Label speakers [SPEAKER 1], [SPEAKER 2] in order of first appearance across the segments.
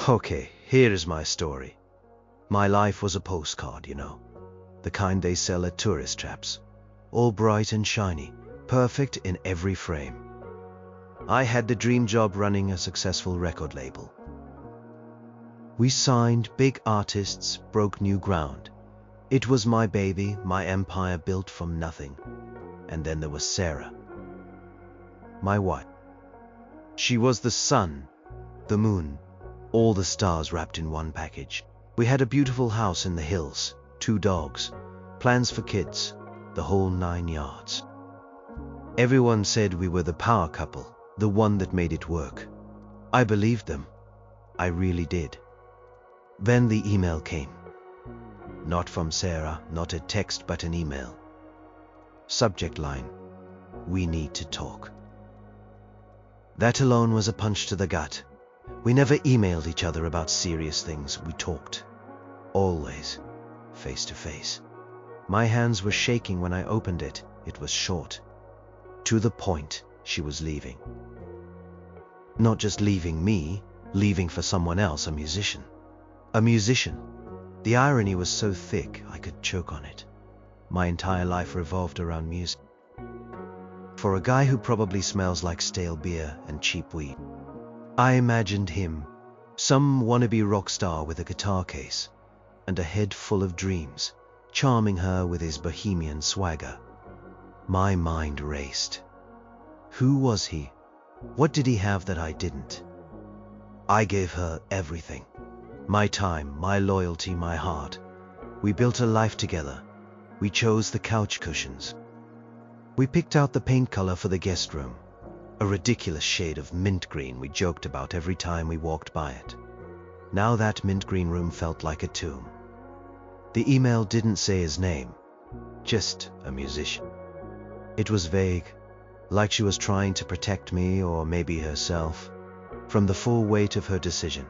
[SPEAKER 1] Okay, here is my story. My life was a postcard, the kind they sell at tourist traps. All bright and shiny, perfect in every frame. I had the dream job running a successful record label. We signed big artists, broke new ground. It was my baby, my empire built from nothing. And then there was Sarah, my wife. She was the sun, the moon, all the stars wrapped in one package. We had a beautiful house in the hills, 2 dogs, plans for kids, the whole 9 yards. Everyone said we were the power couple, the one that made it work. I believed them. I really did. Then the email came. Not from Sarah, not a text but an email. Subject line: we need to talk. That alone was a punch to the gut. We never emailed each other about serious things. We talked. Always. Face to face. My hands were shaking when I opened it. It was short. To the point. She was leaving. Not just leaving me, leaving for someone else, a musician. A musician. The irony was so thick I could choke on it. My entire life revolved around music. For a guy who probably smells like stale beer and cheap weed. I imagined him, some wannabe rock star with a guitar case and a head full of dreams, charming her with his bohemian swagger. My mind raced. Who was he? What did he have that I didn't? I gave her everything. My time, my loyalty, my heart. We built a life together. We chose the couch cushions. We picked out the paint color for the guest room. A ridiculous shade of mint green we joked about every time we walked by it. Now that mint green room felt like a tomb. The email didn't say his name, just a musician. It was vague, like she was trying to protect me, or maybe herself, from the full weight of her decision.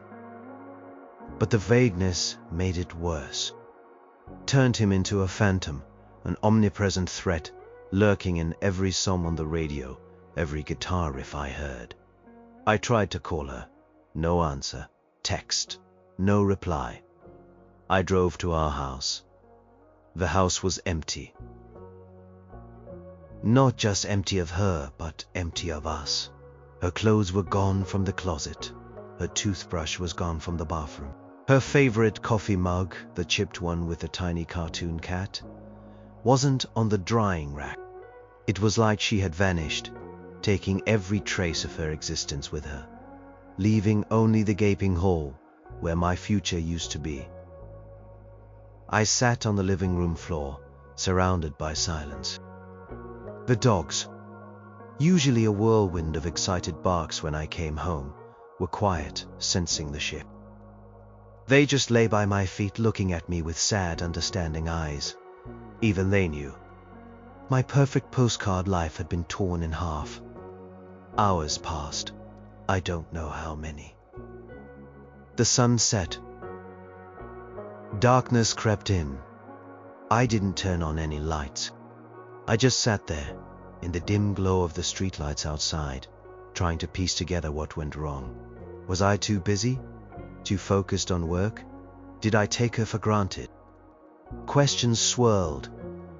[SPEAKER 1] But the vagueness made it worse. Turned him into a phantom, an omnipresent threat, lurking in every song on the radio, every guitar riff I heard. I tried to call her. No answer. Text. No reply. I drove to our house. The house was empty. Not just empty of her, but empty of us. Her clothes were gone from the closet. Her toothbrush was gone from the bathroom. Her favorite coffee mug, the chipped one with a tiny cartoon cat, wasn't on the drying rack. It was like she had vanished, taking every trace of her existence with her, leaving only the gaping hole where my future used to be. I sat on the living room floor, surrounded by silence. The dogs, usually a whirlwind of excited barks when I came home, were quiet, sensing the ship. They just lay by my feet looking at me with sad, understanding eyes. Even they knew. My perfect postcard life had been torn in half. Hours passed. I don't know how many. The sun set. Darkness crept in. I didn't turn on any lights. I just sat there, in the dim glow of the streetlights outside, trying to piece together what went wrong. Was I too busy? Too focused on work? Did I take her for granted? Questions swirled,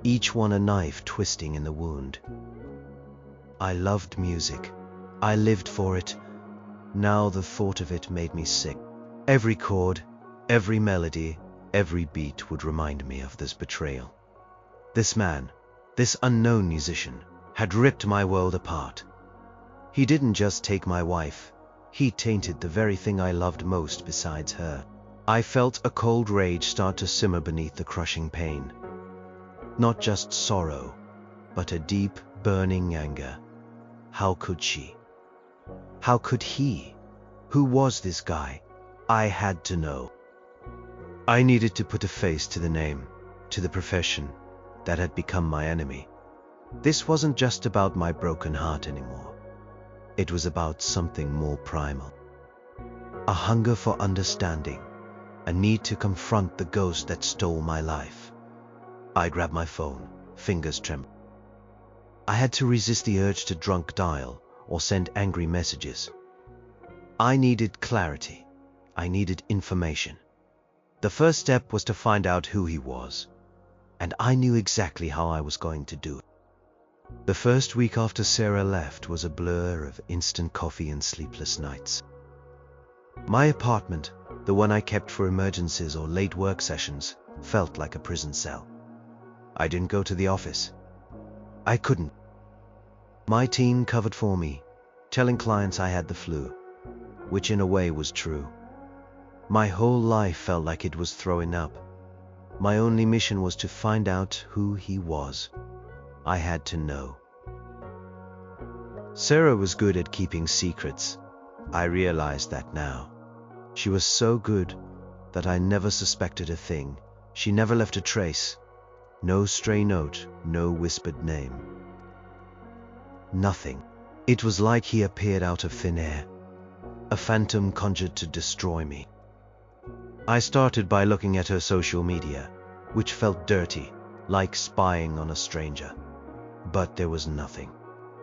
[SPEAKER 1] each one a knife twisting in the wound. I loved music. I lived for it. Now the thought of it made me sick. Every chord, every melody, every beat would remind me of this betrayal. This man, this unknown musician, had ripped my world apart. He didn't just take my wife, he tainted the very thing I loved most besides her. I felt a cold rage start to simmer beneath the crushing pain. Not just sorrow, but a deep, burning anger. How could she? How could he? Who was this guy? I had to know. I needed to put a face to the name, to the profession that had become my enemy. This wasn't just about my broken heart anymore. It was about something more primal. A hunger for understanding, a need to confront the ghost that stole my life. I grabbed my phone, fingers trembling. I had to resist the urge to drunk dial or send angry messages. I needed clarity, I needed information. The first step was to find out who he was, and I knew exactly how I was going to do it. The first week after Sarah left was a blur of instant coffee and sleepless nights. My apartment, the one I kept for emergencies or late work sessions, felt like a prison cell. I didn't go to the office. I couldn't. My team covered for me, telling clients I had the flu, which in a way was true. My whole life felt like it was throwing up. My only mission was to find out who he was. I had to know. Sarah was good at keeping secrets. I realized that now. She was so good that I never suspected a thing. She never left a trace. No stray note, no whispered name. Nothing. It was like he appeared out of thin air, a phantom conjured to destroy me. I started by looking at her social media, which felt dirty, like spying on a stranger. But there was nothing.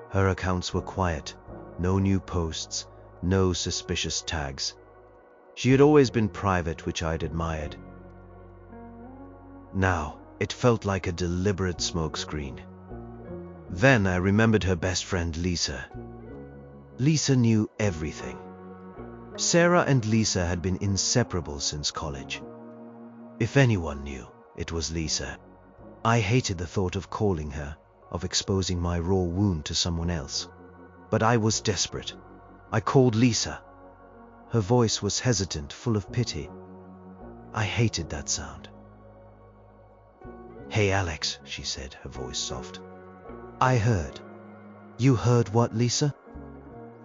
[SPEAKER 1] Her accounts were quiet, no new posts, no suspicious tags. She had always been private, which I'd admired. Now, it felt like a deliberate smokescreen. Then I remembered her best friend Lisa. Lisa knew everything. Sarah and Lisa had been inseparable since college. If anyone knew, it was Lisa. I hated the thought of calling her, of exposing my raw wound to someone else. But I was desperate. I called Lisa. Her voice was hesitant, full of pity. I hated that sound. "Hey Alex," she said, her voice soft. "I heard." "You heard what, Lisa?"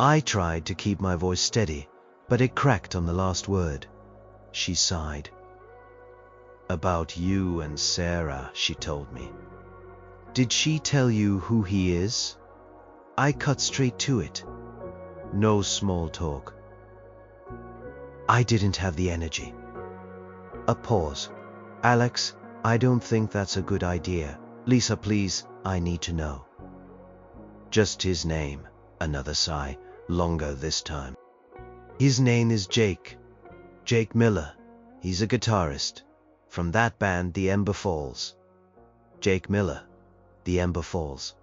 [SPEAKER 1] I tried to keep my voice steady, but it cracked on the last word. She sighed. "About you and Sarah," she told me. "Did she tell you who he is?" I cut straight to it. No small talk. I didn't have the energy. A pause. "Alex, I don't think that's a good idea. Lisa, please, I need to know." "Just his name." Another sigh, longer this time. "His name is Jake. Jake Miller. He's a guitarist. From that band, The Ember Falls." Jake Miller. The Ember Falls.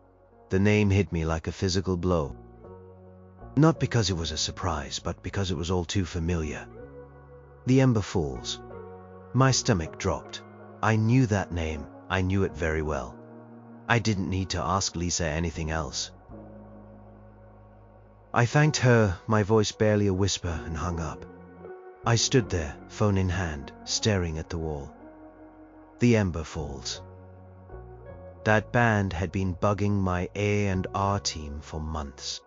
[SPEAKER 1] The name hit me like a physical blow. Not because it was a surprise, but because it was all too familiar. The Ember Falls. My stomach dropped. I knew that name. I knew it very well. I didn't need to ask Lisa anything else. I thanked her, my voice barely a whisper, and hung up. I stood there, phone in hand, staring at the wall. The Ember Falls. That band had been bugging my A&R team for months.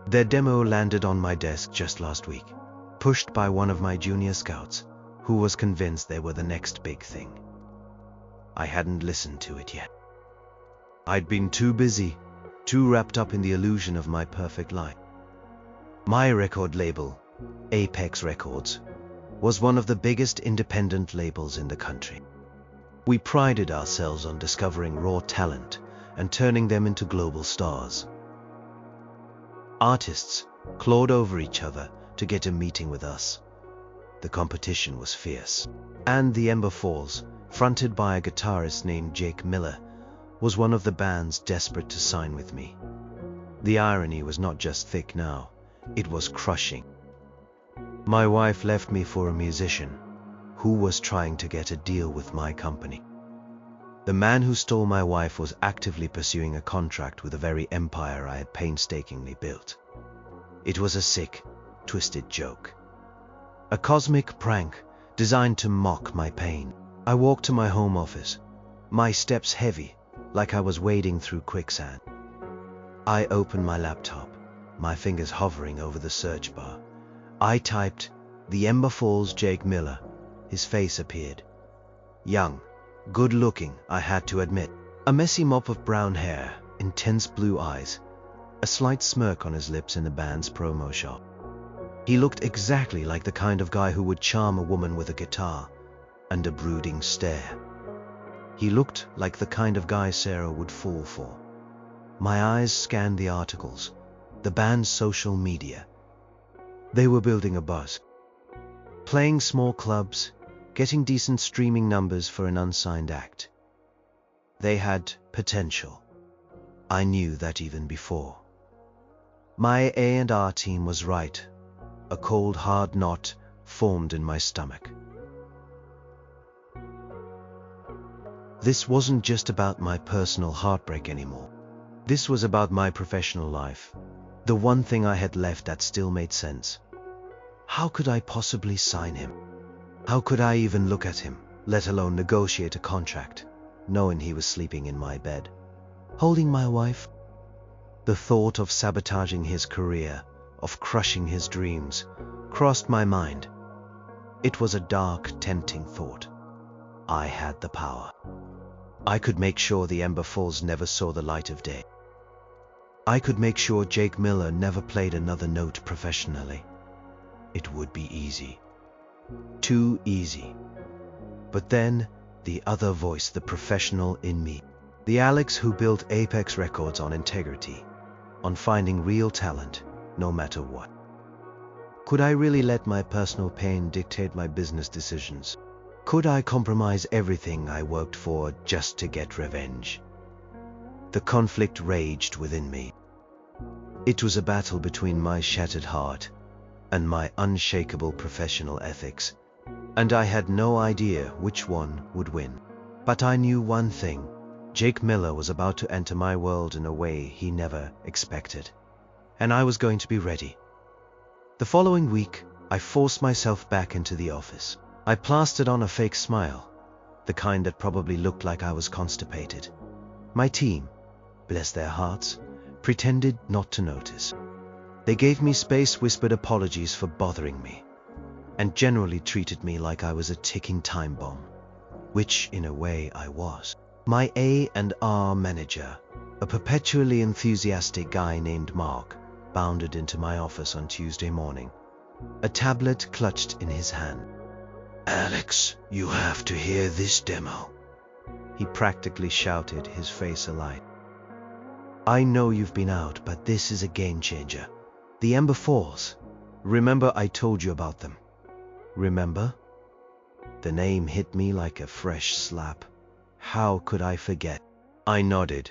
[SPEAKER 1] Their demo landed on my desk just last week, pushed by one of my junior scouts, who was convinced they were the next big thing. I hadn't listened to it yet. I'd been too busy, too wrapped up in the illusion of my perfect life. My record label, Apex Records, was one of the biggest independent labels in the country. We prided ourselves on discovering raw talent and turning them into global stars. Artists clawed over each other to get a meeting with us. The competition was fierce. And the Ember Falls, fronted by a guitarist named Jake Miller, was one of the bands desperate to sign with me. The irony was not just thick now, it was crushing. My wife left me for a musician who was trying to get a deal with my company. The man who stole my wife was actively pursuing a contract with the very empire I had painstakingly built. It was a sick, twisted joke. A cosmic prank designed to mock my pain. I walked to my home office, my steps heavy, like I was wading through quicksand. I opened my laptop, my fingers hovering over the search bar. I typed, "The Ember Falls Jake Miller." His face appeared. Young, good-looking, I had to admit. A messy mop of brown hair, intense blue eyes, a slight smirk on his lips in the band's promo shot. He looked exactly like the kind of guy who would charm a woman with a guitar and a brooding stare. He looked like the kind of guy Sarah would fall for. My eyes scanned the articles, the band's social media. They were building a buzz. playing small clubs, getting decent streaming numbers for an unsigned act. They had potential. I knew that even before. My A&R team was right. A cold, hard knot formed in my stomach. This wasn't just about my personal heartbreak anymore. This was about my professional life. The one thing I had left that still made sense. How could I possibly sign him? How could I even look at him, let alone negotiate a contract, knowing he was sleeping in my bed, holding my wife? The thought of sabotaging his career, of crushing his dreams, crossed my mind. It was a dark, tempting thought. I had the power. I could make sure the Ember Falls never saw the light of day. I could make sure Jake Miller never played another note professionally. It would be easy. Too easy. But then, the other voice, the professional in me, the Alex who built Apex Records on integrity, on finding real talent, no matter what. Could I really let my personal pain dictate my business decisions? Could I compromise everything I worked for just to get revenge? The conflict raged within me. It was a battle between my shattered heart and my unshakable professional ethics, and I had no idea which one would win. But I knew one thing. Jake Miller was about to enter my world in a way he never expected, and I was going to be ready. The following week, I forced myself back into the office. I plastered on a fake smile, the kind that probably looked like I was constipated. My team, bless their hearts, pretended not to notice. They gave me space-whispered apologies for bothering me, and generally treated me like I was a ticking time bomb, which in a way I was. My A&R manager, a perpetually enthusiastic guy named Mark, bounded into my office on Tuesday morning, a tablet clutched in his hand. "Alex, you have to hear this demo," he practically shouted, his face alight. "I know you've been out, but this is a game changer. The Ember Falls. Remember I told you about them? Remember?" The name hit me like a fresh slap. How could I forget? I nodded,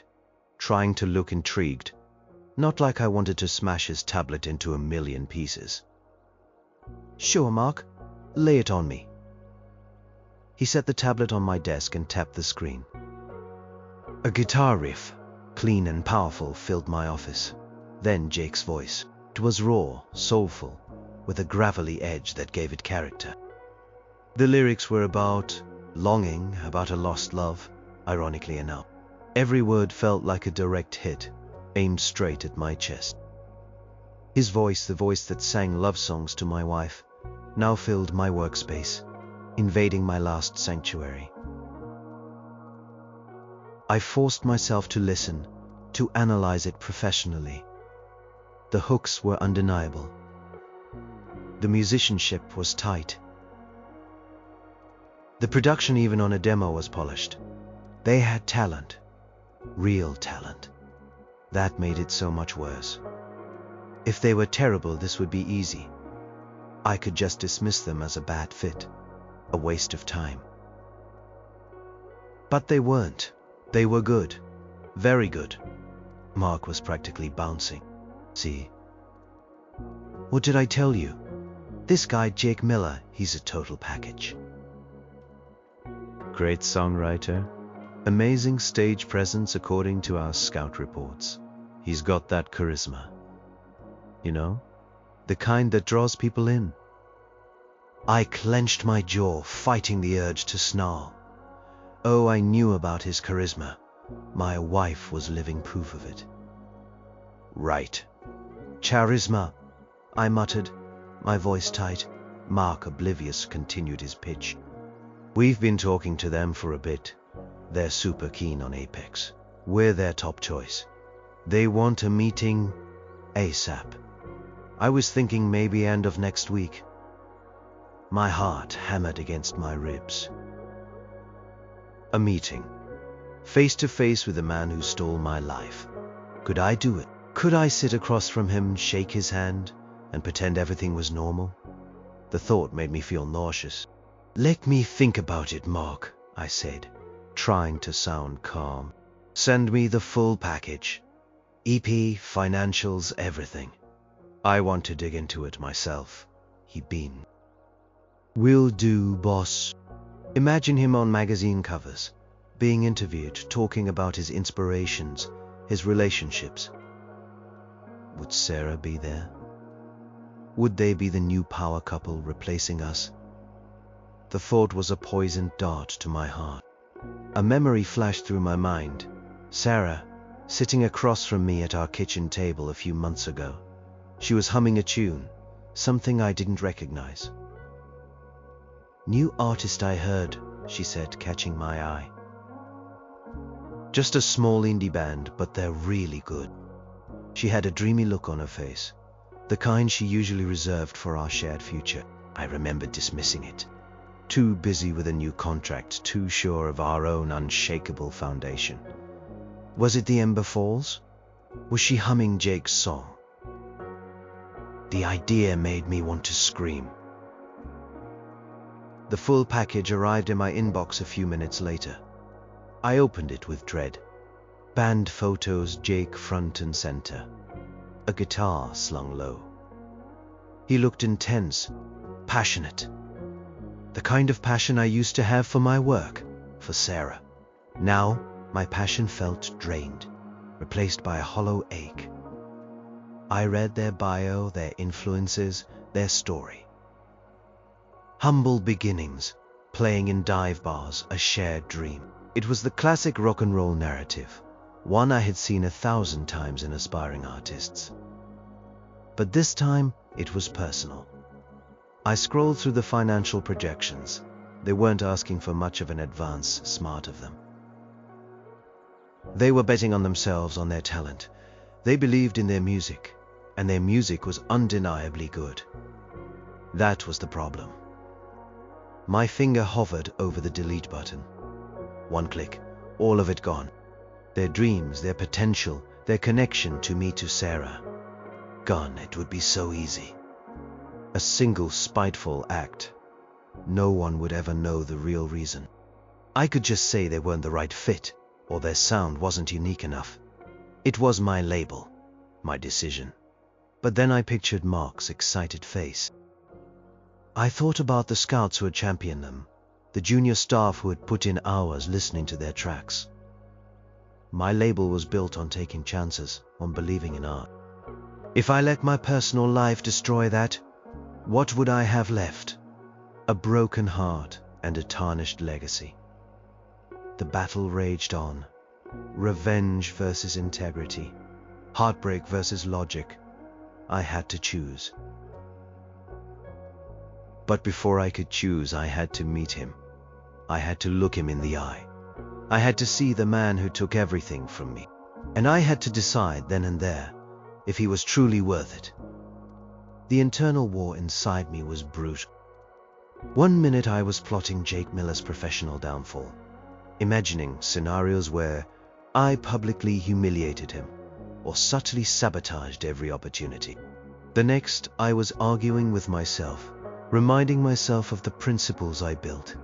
[SPEAKER 1] trying to look intrigued, not like I wanted to smash his tablet into a million pieces. "Sure, Mark. Lay it on me." He set the tablet on my desk and tapped the screen. A guitar riff, clean and powerful, filled my office. Then Jake's voice. It was raw, soulful, with a gravelly edge that gave it character. The lyrics were about longing, about a lost love, ironically enough. Every word felt like a direct hit, aimed straight at my chest. His voice, the voice that sang love songs to my wife, now filled my workspace, invading my last sanctuary. I forced myself to listen, to analyze it professionally. The hooks were undeniable. The musicianship was tight. The production, even on a demo, was polished. They had talent. Real talent. That made it so much worse. If they were terrible, this would be easy. I could just dismiss them as a bad fit, a waste of time. But they weren't. They were good. Very good. Mark was practically bouncing. See? What did I tell you? This guy, Jake Miller, he's a total package. Great songwriter. Amazing stage presence according to our scout reports. He's got that charisma. You know? The kind that draws people in. I clenched my jaw, fighting the urge to snarl. Oh, I knew about his charisma. My wife was living proof of it. Right. Charisma, I muttered, my voice tight. Mark, oblivious, continued his pitch. "We've been talking to them for a bit. They're super keen on Apex. We're their top choice. They want a meeting ASAP. I was thinking maybe end of next week." My heart hammered against my ribs. A meeting. Face to face with the man who stole my life. Could I do it? Could I sit across from him, shake his hand, and pretend everything was normal? The thought made me feel nauseous. "Let me think about it, Mark," I said, trying to sound calm. "Send me the full package. EP, financials, everything. I want to dig into it myself." He beamed. "Will do, boss." Imagine him on magazine covers, being interviewed, talking about his inspirations, his relationships. Would Sarah be there? Would they be the new power couple replacing us? The thought was a poisoned dart to my heart. A memory flashed through my mind. Sarah, sitting across from me at our kitchen table a few months ago. She was humming a tune, something I didn't recognize. "New artist I heard," she said, catching my eye. "Just a small indie band, but they're really good." She had a dreamy look on her face, the kind she usually reserved for our shared future. I remembered dismissing it. Too busy with a new contract, too sure of our own unshakable foundation. Was it the Ember Falls? Was she humming Jake's song? The idea made me want to scream. The full package arrived in my inbox a few minutes later. I opened it with dread. Band photos, Jake front and center. A guitar slung low. He looked intense, passionate. The kind of passion I used to have for my work, for Sarah. Now, my passion felt drained, replaced by a hollow ache. I read their bio, their influences, their story. Humble beginnings, playing in dive bars, a shared dream. It was the classic rock and roll narrative, one I had seen 1,000 times in aspiring artists. But this time, it was personal. I scrolled through the financial projections. They weren't asking for much of an advance, smart of them. They were betting on themselves, on their talent. They believed in their music, and their music was undeniably good. That was the problem. My finger hovered over the delete button. One click, all of it gone. Their dreams, their potential, their connection to me, to Sarah. Gone. It would be so easy. A single spiteful act. No one would ever know the real reason. I could just say they weren't the right fit, or their sound wasn't unique enough. It was my label, my decision. But then I pictured Mark's excited face. I thought about the scouts who had championed them, the junior staff who had put in hours listening to their tracks. My label was built on taking chances, on believing in art. If I let my personal life destroy that, what would I have left? A broken heart and a tarnished legacy. The battle raged on. Revenge versus integrity. Heartbreak versus logic. I had to choose. But before I could choose, I had to meet him. I had to look him in the eye. I had to see the man who took everything from me. And I had to decide then and there if he was truly worth it. The internal war inside me was brutal. One minute I was plotting Jake Miller's professional downfall, imagining scenarios where I publicly humiliated him or subtly sabotaged every opportunity. The next, I was arguing with myself, reminding myself of the principles I built.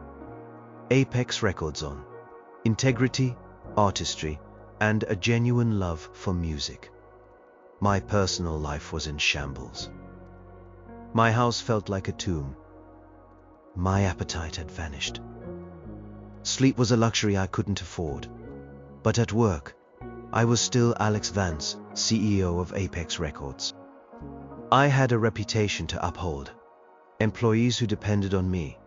[SPEAKER 1] Apex Records on integrity, artistry, and a genuine love for music. My personal life was in shambles. My house felt like a tomb. My appetite had vanished. Sleep was a luxury I couldn't afford. But at work, I was still Alex Vance, CEO of Apex Records. I had a reputation to uphold, employees who depended on me,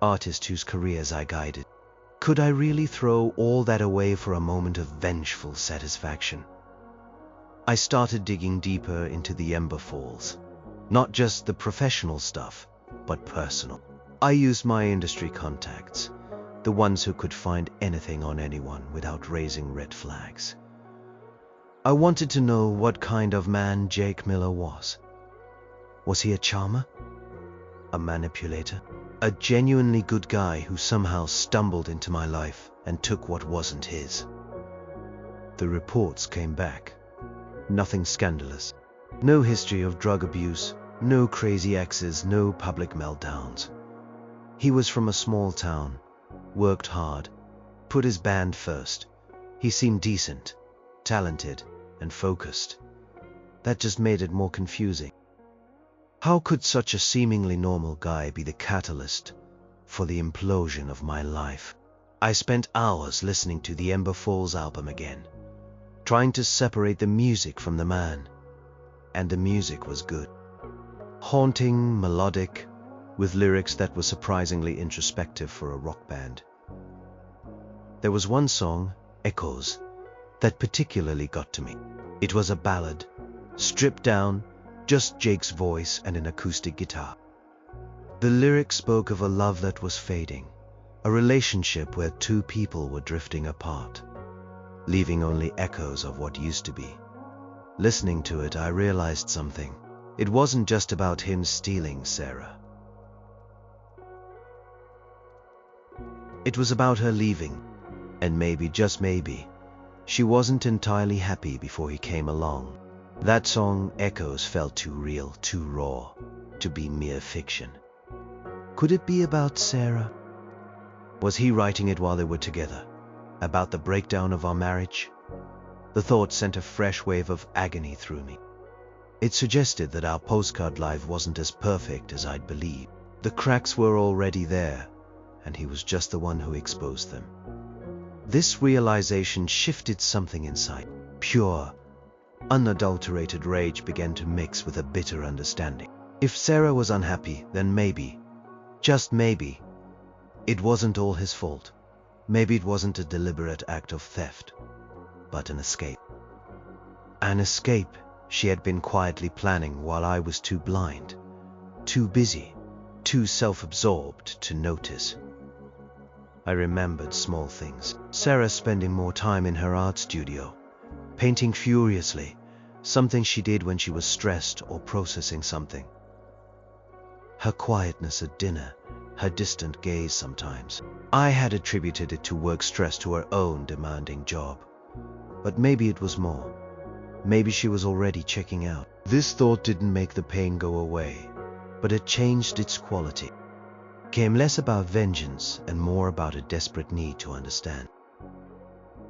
[SPEAKER 1] artists whose careers I guided. Could I really throw all that away for a moment of vengeful satisfaction? I started digging deeper into the Ember Falls. Not just the professional stuff, but personal. I used my industry contacts, the ones who could find anything on anyone without raising red flags. I wanted to know what kind of man Jake Miller was. Was he a charmer? A manipulator? A genuinely good guy who somehow stumbled into my life and took what wasn't his? The reports came back. Nothing scandalous. No history of drug abuse, No crazy exes, no public meltdowns. He was from a small town, worked hard, put his band first. He seemed decent, talented, and focused. That just made it more confusing. How could such a seemingly normal guy be the catalyst for the implosion of my life? I spent hours listening to the Ember Falls album again, trying to separate the music from the man. And the music was good. Haunting, melodic, with lyrics that were surprisingly introspective for a rock band. There was one song, Echoes, that particularly got to me. It was a ballad, stripped down, just Jake's voice and an acoustic guitar. The lyrics spoke of a love that was fading, a relationship where two people were drifting apart, leaving only echoes of what used to be. Listening to it, I realized something. It wasn't just about him stealing Sarah. It was about her leaving, and maybe, just maybe, she wasn't entirely happy before he came along. That song, Echoes, felt too real, too raw, to be mere fiction. Could it be about Sarah? Was he writing it while they were together? About the breakdown of our marriage? The thought sent a fresh wave of agony through me. It suggested that our postcard life wasn't as perfect as I'd believed. The cracks were already there, and he was just the one who exposed them. This realization shifted something inside. Pure, unadulterated rage began to mix with a bitter understanding. If Sarah was unhappy, then maybe, just maybe, it wasn't all his fault. Maybe it wasn't a deliberate act of theft, but an escape. An escape she had been quietly planning while I was too blind, too busy, too self-absorbed to notice. I remembered small things. Sarah spending more time in her art studio, painting furiously, something she did when she was stressed or processing something. Her quietness at dinner, her distant gaze sometimes. I had attributed it to work stress, to her own demanding job. But maybe it was more. Maybe she was already checking out. This thought didn't make the pain go away, but it changed its quality. It came less about vengeance and more about a desperate need to understand.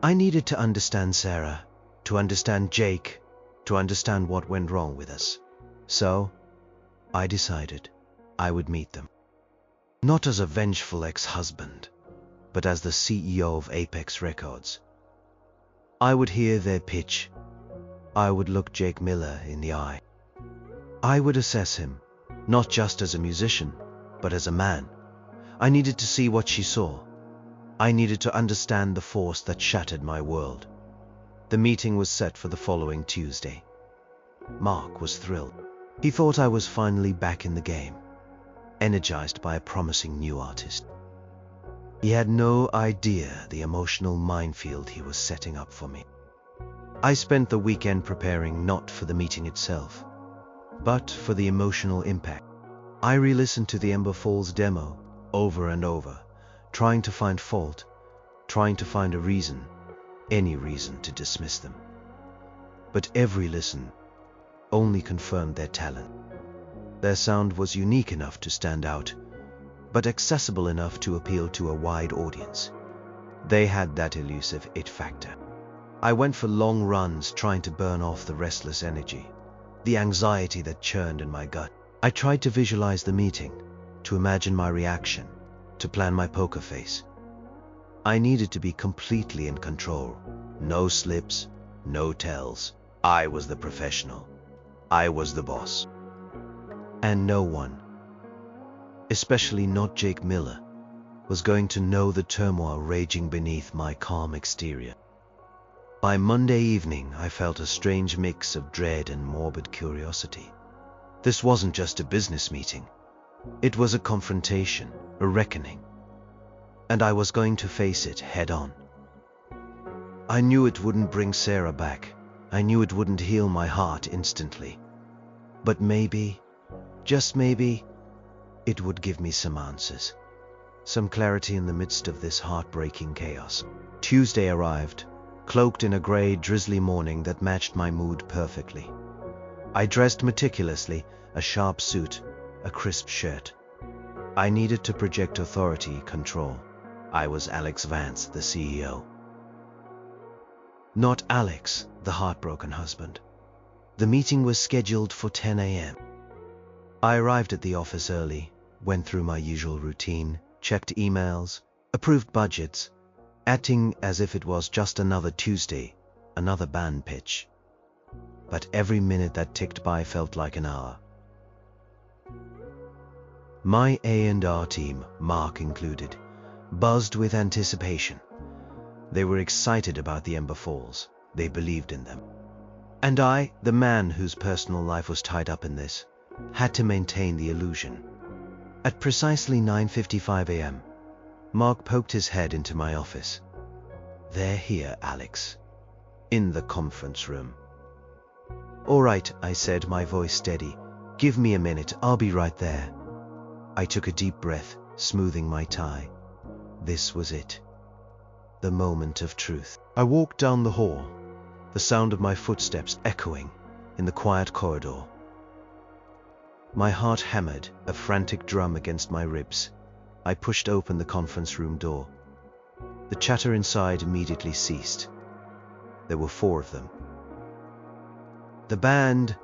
[SPEAKER 1] I needed to understand Sarah, to understand Jake, to understand what went wrong with us. So, I decided I would meet them. Not as a vengeful ex-husband, but as the CEO of Apex Records. I would hear their pitch. I would look Jake Miller in the eye. I would assess him, not just as a musician, but as a man. I needed to see what she saw. I needed to understand the force that shattered my world. The meeting was set for the following Tuesday. Mark was thrilled. He thought I was finally back in the game, energized by a promising new artist. He had no idea the emotional minefield he was setting up for me. I spent the weekend preparing not for the meeting itself, but for the emotional impact. I re-listened to the Ember Falls demo over and over, trying to find fault, trying to find a reason, any reason to dismiss them. But every listen only confirmed their talent. Their sound was unique enough to stand out, but accessible enough to appeal to a wide audience. They had that elusive it factor. I went for long runs trying to burn off the restless energy, the anxiety that churned in my gut. I tried to visualize the meeting, to imagine my reaction, to plan my poker face. I needed to be completely in control. No slips, no tells. I was the professional. I was the boss. And no one, especially not Jake Miller, was going to know the turmoil raging beneath my calm exterior. By Monday evening, I felt a strange mix of dread and morbid curiosity. This wasn't just a business meeting. It was a confrontation, a reckoning. And I was going to face it head on. I knew it wouldn't bring Sarah back. I knew it wouldn't heal my heart instantly. But maybe, just maybe, it would give me some answers. Some clarity in the midst of this heartbreaking chaos. Tuesday arrived, cloaked in a grey, drizzly morning that matched my mood perfectly. I dressed meticulously, a sharp suit, a crisp shirt. I needed to project authority, control. I was Alex Vance, the CEO. Not Alex, the heartbroken husband. The meeting was scheduled for 10 a.m. I arrived at the office early, went through my usual routine, checked emails, approved budgets, acting as if it was just another Tuesday, another band pitch. But every minute that ticked by felt like an hour. My A&R team, Mark included, buzzed with anticipation. They were excited about the Ember Falls. They believed in them. And I, the man whose personal life was tied up in this, had to maintain the illusion. At precisely 9:55 a.m., Mark poked his head into my office. "They're here, Alex. In the conference room." "All right," I said, my voice steady. "Give me a minute, I'll be right there." I took a deep breath, smoothing my tie. This was it. The moment of truth. I walked down the hall, the sound of my footsteps echoing in the quiet corridor. My heart hammered, a frantic drum against my ribs. I pushed open the conference room door. The chatter inside immediately ceased. There were 4 of them. The band,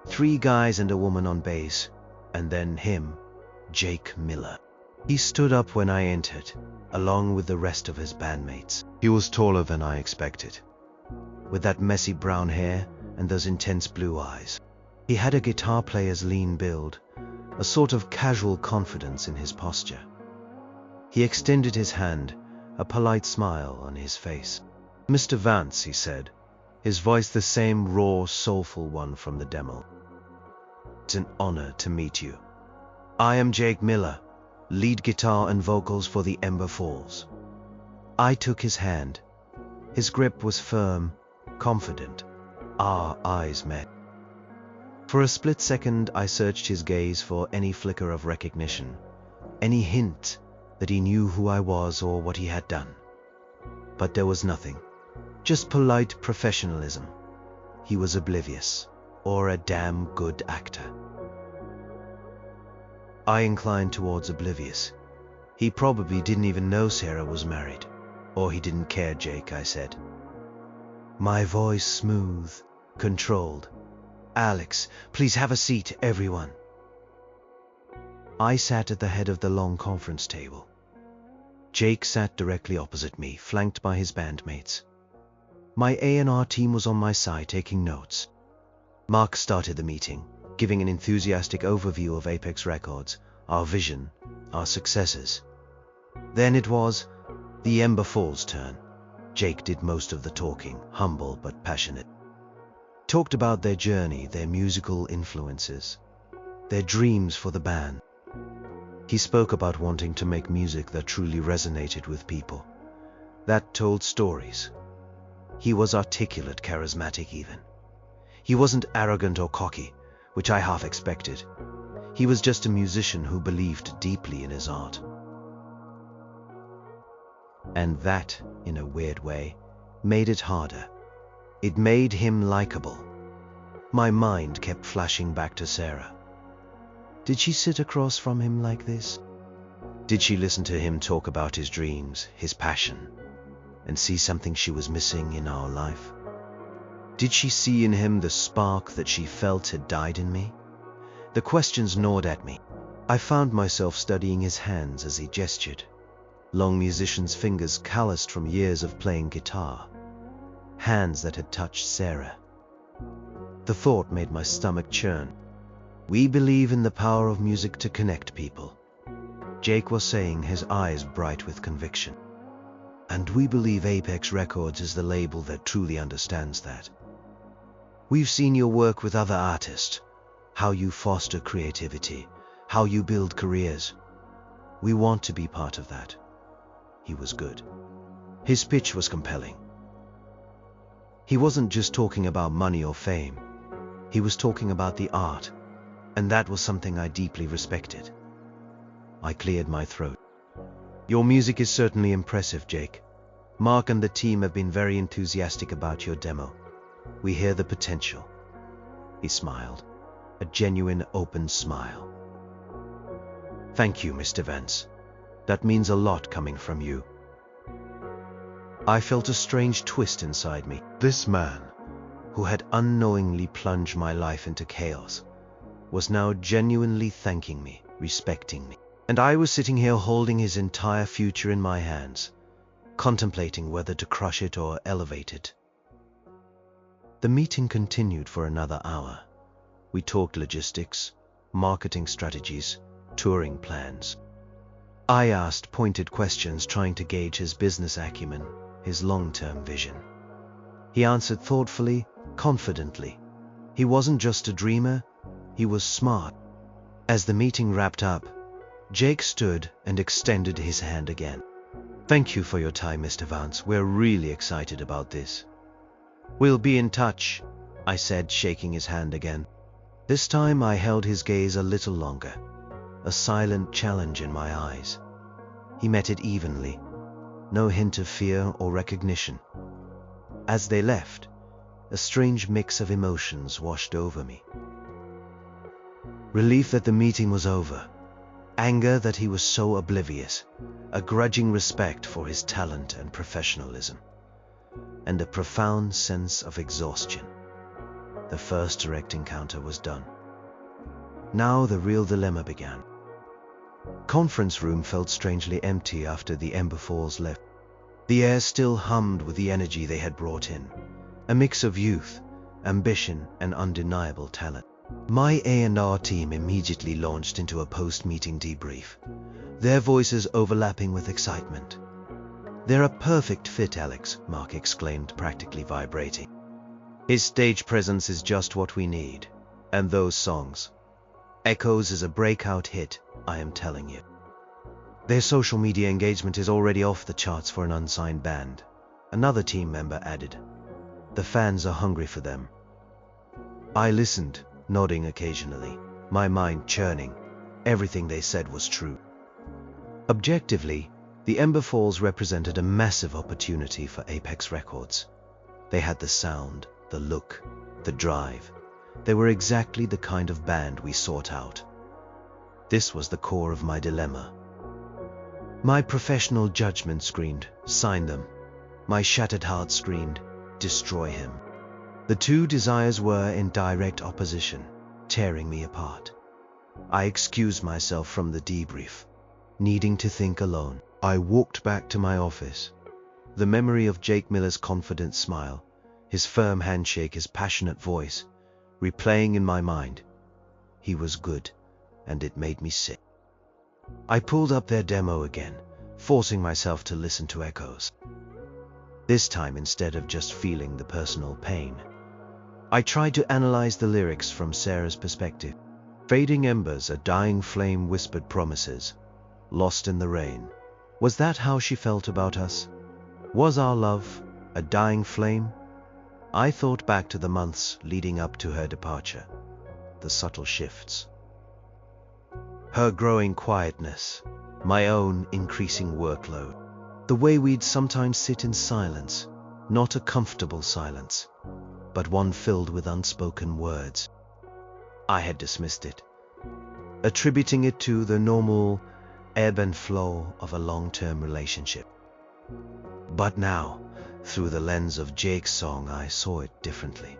[SPEAKER 1] 3 guys and a woman on bass, and then him, Jake Miller. He stood up when I entered, along with the rest of his bandmates. He was taller than I expected, with that messy brown hair and those intense blue eyes. He had a guitar player's lean build, a sort of casual confidence in his posture. He extended his hand, a polite smile on his face. "Mr. Vance," he said, his voice the same raw, soulful one from the demo. "It's an honor to meet you. I am Jake Miller, lead guitar and vocals for the Ember Falls." I took his hand. His grip was firm, confident. Our eyes met. For a split second, I searched his gaze for any flicker of recognition, any hint that he knew who I was or what he had done. But there was nothing. Just polite professionalism. He was oblivious, or a damn good actor. I inclined towards oblivious. He probably didn't even know Sarah was married. Or he didn't care, Jake, I said. My voice smooth, controlled. "Alex, please have a seat, everyone." I sat at the head of the long conference table. Jake sat directly opposite me, flanked by his bandmates. My A&R team was on my side, taking notes. Mark started the meeting, giving an enthusiastic overview of Apex Records, our vision, our successes. Then it was the Ember Falls' turn. Jake did most of the talking, humble but passionate. Talked about their journey, their musical influences, their dreams for the band. He spoke about wanting to make music that truly resonated with people, that told stories. He was articulate, charismatic even. He wasn't arrogant or cocky, which I half expected. He was just a musician who believed deeply in his art. And that, in a weird way, made it harder. It made him likable. My mind kept flashing back to Sarah. Did she sit across from him like this? Did she listen to him talk about his dreams, his passion, and see something she was missing in our life? Did she see in him the spark that she felt had died in me? The questions gnawed at me. I found myself studying his hands as he gestured. Long musician's fingers calloused from years of playing guitar. Hands that had touched Sarah. The thought made my stomach churn. We believe in the power of music to connect people, Jake was saying, his eyes bright with conviction. And we believe Apex Records is the label that truly understands that. We've seen your work with other artists, how you foster creativity, how you build careers. We want to be part of that. He was good. His pitch was compelling. He wasn't just talking about money or fame. He was talking about the art, and that was something I deeply respected. I cleared my throat. Your music is certainly impressive, Jake. Mark and the team have been very enthusiastic about your demo. We hear the potential. He smiled, a genuine open smile. Thank you, Mr. Vance. That means a lot coming from you. I felt a strange twist inside me. This man, who had unknowingly plunged my life into chaos, was now genuinely thanking me, respecting me. And I was sitting here holding his entire future in my hands, contemplating whether to crush it or elevate it. The meeting continued for another hour. We talked logistics, marketing strategies, touring plans. I asked pointed questions trying to gauge his business acumen, his long-term vision. He answered thoughtfully, confidently. He wasn't just a dreamer, he was smart. As the meeting wrapped up, Jake stood and extended his hand again. Thank you for your time, Mr. Vance. We're really excited about this. We'll be in touch, I said, shaking his hand again. This time I held his gaze a little longer, a silent challenge in my eyes. He met it evenly, no hint of fear or recognition. As they left, a strange mix of emotions washed over me. Relief that the meeting was over, anger that he was so oblivious, a grudging respect for his talent and professionalism, and a profound sense of exhaustion. The first direct encounter was done. Now the real dilemma began. Conference room felt strangely empty after the Ember Falls left. The air still hummed with the energy they had brought in, a mix of youth, ambition, and undeniable talent. My A&R team immediately launched into a post-meeting debrief, their voices overlapping with excitement. "They're a perfect fit, Alex," Mark exclaimed, practically vibrating. "His stage presence is just what we need. And those songs. Echoes is a breakout hit, I am telling you." "Their social media engagement is already off the charts for an unsigned band," another team member added. "The fans are hungry for them." I listened, nodding occasionally, my mind churning. Everything they said was true. Objectively, the Ember Falls represented a massive opportunity for Apex Records. They had the sound, the look, the drive. They were exactly the kind of band we sought out. This was the core of my dilemma. My professional judgment screamed, "Sign them." My shattered heart screamed, "Destroy him." The two desires were in direct opposition, tearing me apart. I excused myself from the debrief, needing to think alone. I walked back to my office. The memory of Jake Miller's confident smile, his firm handshake, his passionate voice, replaying in my mind. He was good, and it made me sick. I pulled up their demo again, forcing myself to listen to echoes. This time, instead of just feeling the personal pain, I tried to analyze the lyrics from Sarah's perspective. Fading embers, a dying flame whispered promises, lost in the rain. Was that how she felt about us? Was our love a dying flame? I thought back to the months leading up to her departure, the subtle shifts. Her growing quietness, my own increasing workload, the way we'd sometimes sit in silence, not a comfortable silence, but one filled with unspoken words. I had dismissed it, attributing it to the normal ebb and flow of a long-term relationship. But now, through the lens of Jake's song, I saw it differently.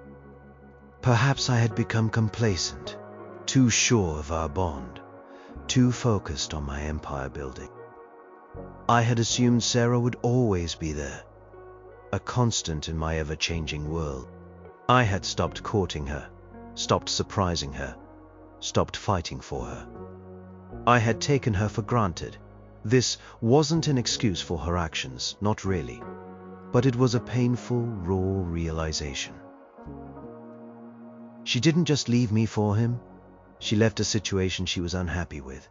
[SPEAKER 1] Perhaps I had become complacent, too sure of our bond, too focused on my empire building. I had assumed Sarah would always be there, a constant in my ever-changing world. I had stopped courting her, stopped surprising her, stopped fighting for her. I had taken her for granted. This wasn't an excuse for her actions, not really, but it was a painful, raw realization. She didn't just leave me for him, she left a situation she was unhappy with.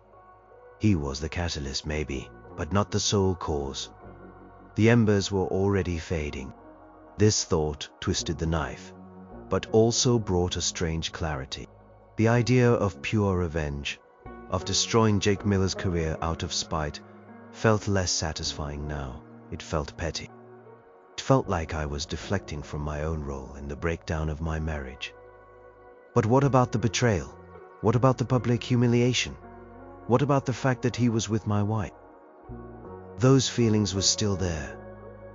[SPEAKER 1] He was the catalyst, maybe, but not the sole cause. The embers were already fading. This thought twisted the knife, but also brought a strange clarity. The idea of pure revenge, of destroying Jake Miller's career out of spite, felt less satisfying now. It felt petty. It felt like I was deflecting from my own role in the breakdown of my marriage. But what about the betrayal? What about the public humiliation? What about the fact that he was with my wife? Those feelings were still there,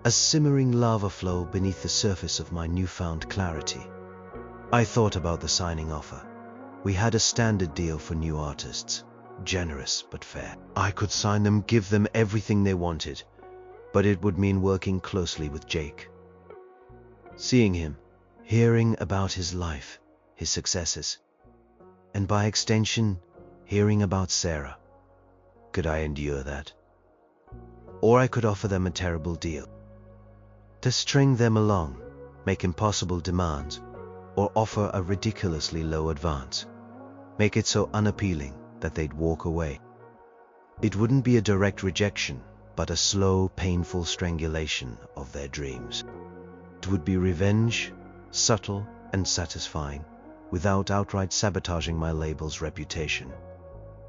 [SPEAKER 1] a simmering lava flow beneath the surface of my newfound clarity. I thought about the signing offer. We had a standard deal for new artists, generous but fair. I could sign them, give them everything they wanted, but it would mean working closely with Jake. Seeing him, hearing about his life, his successes, and by extension, hearing about Sarah. Could I endure that? Or I could offer them a terrible deal. To string them along, make impossible demands, or offer a ridiculously low advance. Make it so unappealing that they'd walk away. It wouldn't be a direct rejection, but a slow, painful strangulation of their dreams. It would be revenge, subtle and satisfying, without outright sabotaging my label's reputation.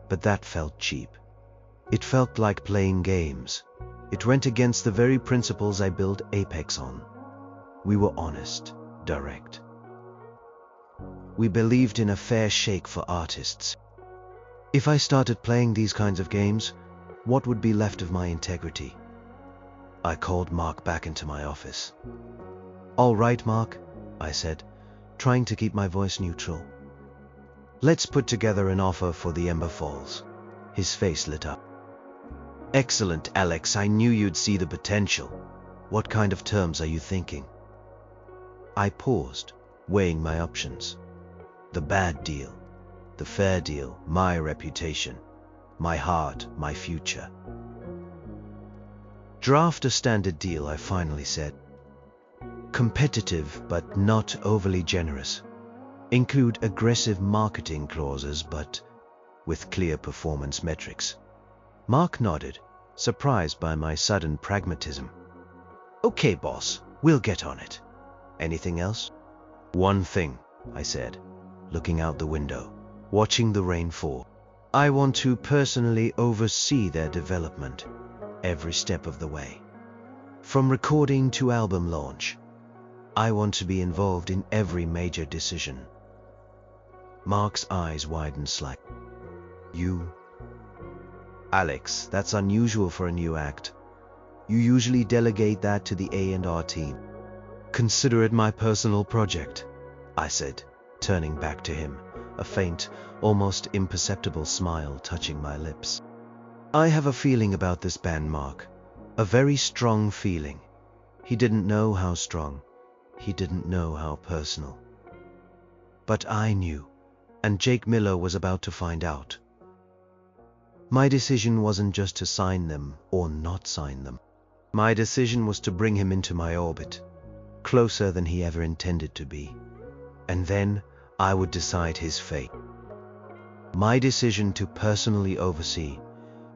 [SPEAKER 1] But that felt cheap. It felt like playing games. It went against the very principles I built Apex on. We were honest, direct. We believed in a fair shake for artists. If I started playing these kinds of games, what would be left of my integrity? I called Mark back into my office. "All right, Mark," I said, trying to keep my voice neutral. "Let's put together an offer for the Ember Falls." His face lit up. "Excellent, Alex. I knew you'd see the potential. What kind of terms are you thinking?" I paused, weighing my options. The bad deal, the fair deal, my reputation, my heart, my future. "Draft a standard deal," I finally said. "Competitive, but not overly generous. Include aggressive marketing clauses, but with clear performance metrics." Mark nodded, surprised by my sudden pragmatism. "Okay, boss, we'll get on it. Anything else?" "One thing," I said, looking out the window, watching the rain fall. "I want to personally oversee their development, every step of the way. From recording to album launch. I want to be involved in every major decision." Mark's eyes widened slightly. "You?" "Alex, that's unusual for a new act. You usually delegate that to the A&R team." "Consider it my personal project," I said, turning back to him, a faint, almost imperceptible smile touching my lips. "I have a feeling about this band, Mark. A very strong feeling." He didn't know how strong. He didn't know how personal. But I knew, and Jake Miller was about to find out. My decision wasn't just to sign them or not sign them. My decision was to bring him into my orbit, closer than he ever intended to be. And then I would decide his fate. My decision to personally oversee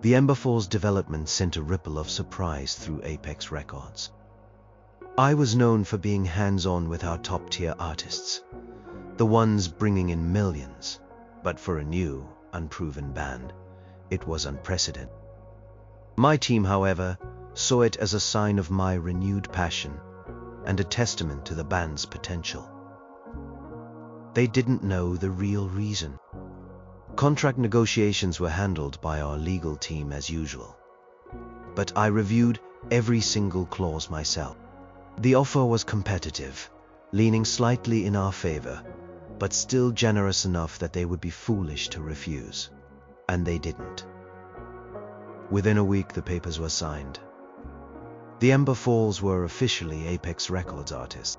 [SPEAKER 1] the Ember Falls development sent a ripple of surprise through Apex Records. I was known for being hands-on with our top-tier artists, the ones bringing in millions, but for a new, unproven band, it was unprecedented. My team, however, saw it as a sign of my renewed passion and a testament to the band's potential. They didn't know the real reason. Contract negotiations were handled by our legal team as usual, but I reviewed every single clause myself. The offer was competitive, leaning slightly in our favor, but still generous enough that they would be foolish to refuse. And they didn't. Within a week, the papers were signed. The Ember Falls were officially Apex Records artists.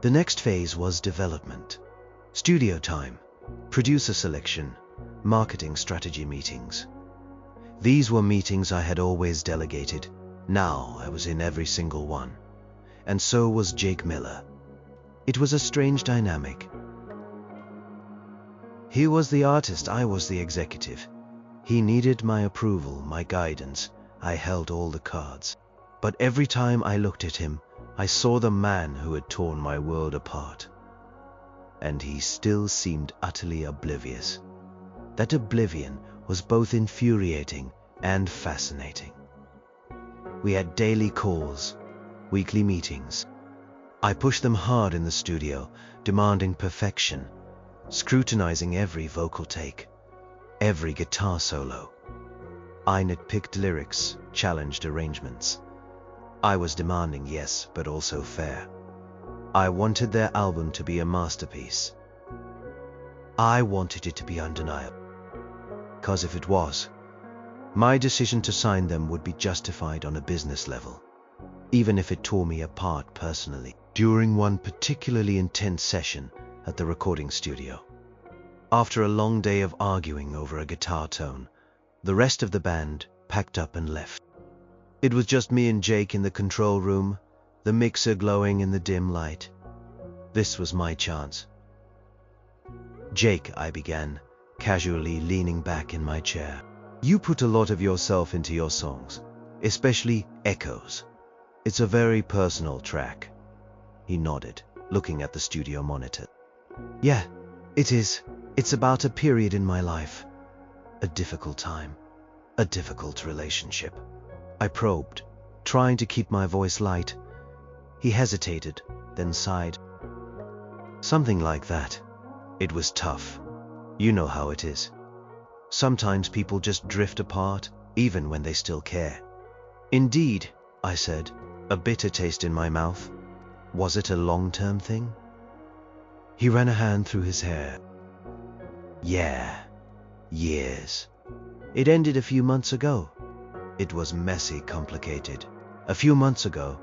[SPEAKER 1] The next phase was development. Studio time, producer selection, marketing strategy meetings. These were meetings I had always delegated. Now I was in every single one. And so was Jake Miller. It was a strange dynamic. He was the artist, I was the executive. He needed my approval, my guidance. I held all the cards. But every time I looked at him, I saw the man who had torn my world apart. And he still seemed utterly oblivious. That oblivion was both infuriating and fascinating. We had daily calls, weekly meetings. I pushed them hard in the studio, demanding perfection, scrutinizing every vocal take, every guitar solo. I nitpicked lyrics, challenged arrangements. I was demanding, yes, but also fair. I wanted their album to be a masterpiece. I wanted it to be undeniable. Because if it was, my decision to sign them would be justified on a business level, even if it tore me apart personally. During one particularly intense session at the recording studio, after a long day of arguing over a guitar tone, the rest of the band packed up and left. It was just me and Jake in the control room, the mixer glowing in the dim light. This was my chance. "Jake," I began, casually leaning back in my chair, "you put a lot of yourself into your songs, especially Echoes. It's a very personal track." He nodded, looking at the studio monitor. "Yeah, it is. It's about a period in my life. A difficult time. A difficult relationship." I probed, trying to keep my voice light. He hesitated, then sighed. "Something like that. It was tough. You know how it is. Sometimes people just drift apart, even when they still care." "Indeed," I said, a bitter taste in my mouth. "Was it a long-term thing?" He ran a hand through his hair. "Yeah, years. It ended a few months ago. It was messy, complicated. A few months ago.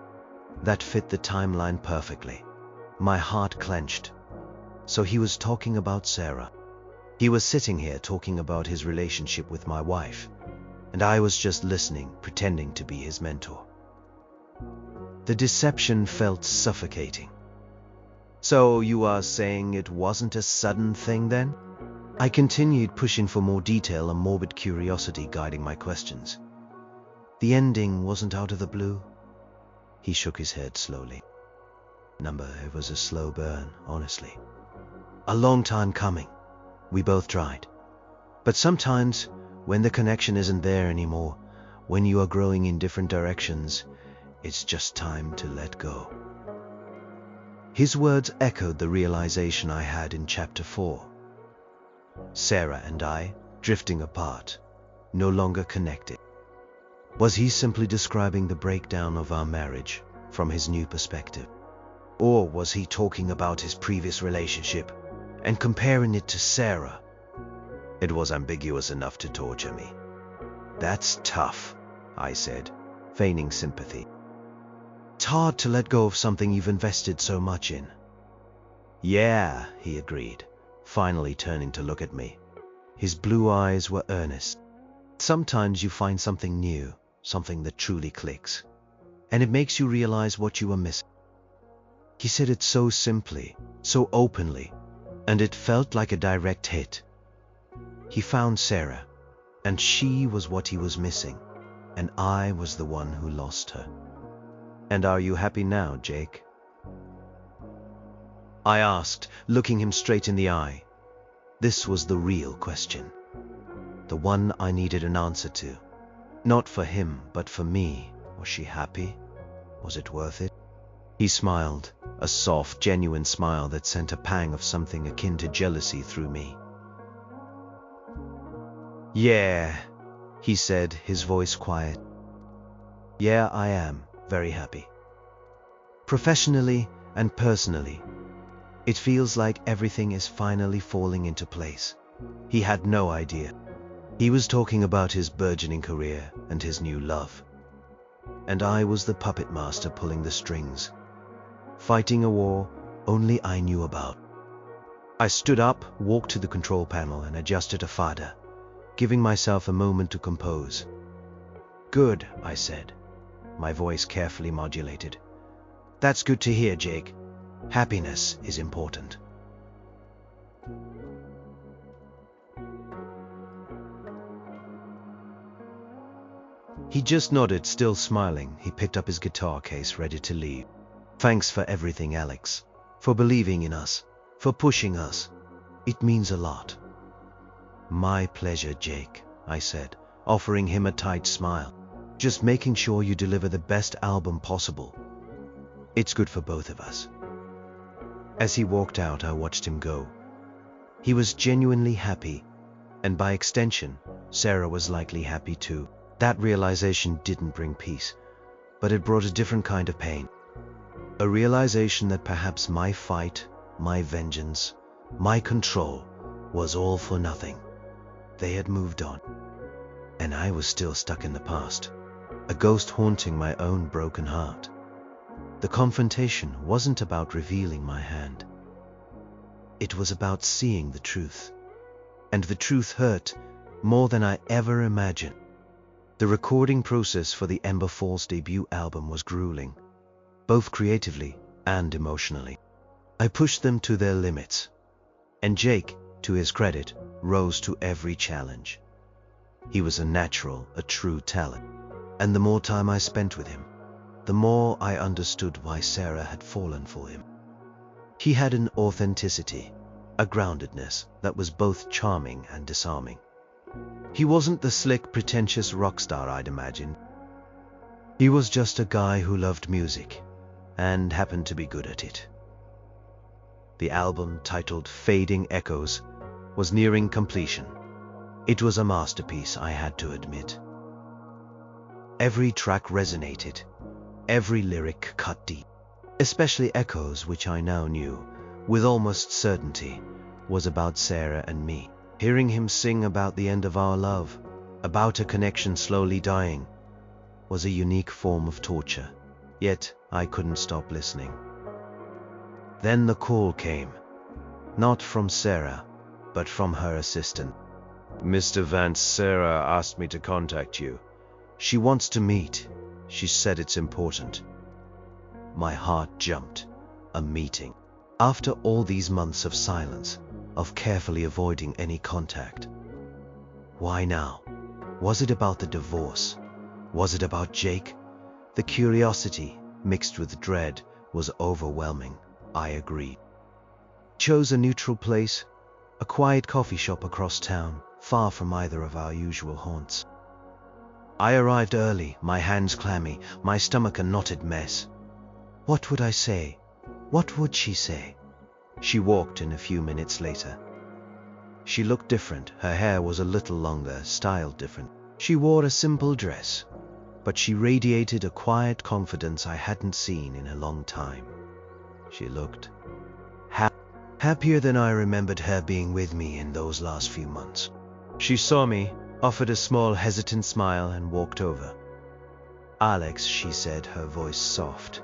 [SPEAKER 1] That fit the timeline perfectly." My heart clenched. So he was talking about Sarah. He was sitting here talking about his relationship with my wife, and I was just listening, pretending to be his mentor. The deception felt suffocating. "So you are saying it wasn't a sudden thing then?" I continued, pushing for more detail, a morbid curiosity guiding my questions. "The ending wasn't out of the blue?" He shook his head slowly. It was a slow burn, honestly. A long time coming. We both tried. But sometimes, when the connection isn't there anymore, when you are growing in different directions, it's just time to let go." His words echoed the realization I had in chapter 4. Sarah and I, drifting apart, no longer connected. Was he simply describing the breakdown of our marriage from his new perspective? Or was he talking about his previous relationship and comparing it to Sarah? It was ambiguous enough to torture me. "That's tough," I said, feigning sympathy. "It's hard to let go of something you've invested so much in." "Yeah," he agreed, finally turning to look at me. His blue eyes were earnest. "Sometimes you find something new, something that truly clicks, and it makes you realize what you were missing." He said it so simply, so openly, and it felt like a direct hit. He found Sarah, and she was what he was missing, and I was the one who lost her. "And are you happy now, Jake?" I asked, looking him straight in the eye. This was the real question, the one I needed an answer to. Not for him, but for me. Was she happy? Was it worth it? He smiled, a soft, genuine smile that sent a pang of something akin to jealousy through me. "Yeah," he said, his voice quiet. "Yeah, I am very happy. Professionally and personally. It feels like everything is finally falling into place." He had no idea. He was talking about his burgeoning career and his new love. And I was the puppet master pulling the strings, fighting a war only I knew about. I stood up, walked to the control panel and adjusted a fader, giving myself a moment to compose. "Good," I said, my voice carefully modulated. "That's good to hear, Jake. Happiness is important." He just nodded, still smiling. He picked up his guitar case, ready to leave. "Thanks for everything, Alex. For believing in us. For pushing us. It means a lot." "My pleasure, Jake," I said, offering him a tight smile. "Just making sure you deliver the best album possible. It's good for both of us." As he walked out, I watched him go. He was genuinely happy, and by extension, Sarah was likely happy too. That realization didn't bring peace, but it brought a different kind of pain. A realization that perhaps my fight, my vengeance, my control was all for nothing. They had moved on, and I was still stuck in the past, a ghost haunting my own broken heart. The confrontation wasn't about revealing my hand. It was about seeing the truth. And the truth hurt more than I ever imagined. The recording process for the Ember Falls debut album was grueling, both creatively and emotionally. I pushed them to their limits, and Jake, to his credit, rose to every challenge. He was a natural, a true talent, and the more time I spent with him, the more I understood why Sarah had fallen for him. He had an authenticity, a groundedness that was both charming and disarming. He wasn't the slick, pretentious rock star I'd imagined. He was just a guy who loved music and happened to be good at it. The album, titled Fading Echoes, was nearing completion. It was a masterpiece, I had to admit. Every track resonated, every lyric cut deep, especially Echoes, which I now knew, with almost certainty, was about Sarah and me. Hearing him sing about the end of our love, about a connection slowly dying, was a unique form of torture, yet I couldn't stop listening. Then the call came, not from Sarah, but from her assistant. "Mr. Vance, Sarah asked me to contact you. She wants to meet. She said it's important." My heart jumped. A meeting. After all these months of silence, of carefully avoiding any contact. Why now? Was it about the divorce? Was it about Jake? The curiosity, mixed with dread, was overwhelming. I agreed. Chose a neutral place, a quiet coffee shop across town, far from either of our usual haunts. I arrived early, my hands clammy, my stomach a knotted mess. What would I say? What would she say? She walked in a few minutes later. She looked different. Her hair was a little longer, styled different. She wore a simple dress, but she radiated a quiet confidence I hadn't seen in a long time. She looked happier than I remembered her being with me in those last few months. She saw me, offered a small hesitant smile, and walked over. "Alex," she said, her voice soft.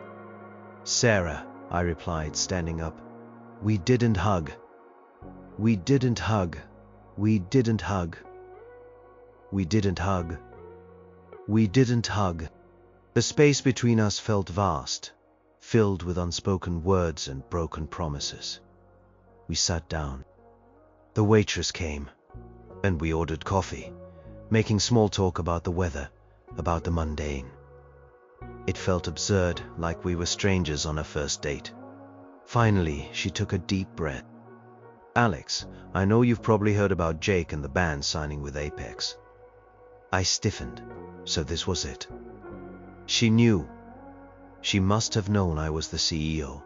[SPEAKER 1] "Sarah," I replied, standing up. "We didn't hug. We didn't hug. We didn't hug. We didn't hug. We didn't hug." The space between us felt vast, filled with unspoken words and broken promises. We sat down. The waitress came, and we ordered coffee, making small talk about the weather, about the mundane. It felt absurd, like we were strangers on a first date. Finally, she took a deep breath. "Alex, I know you've probably heard about Jake and the band signing with Apex." I stiffened. So this was it. She knew. She must have known I was the CEO.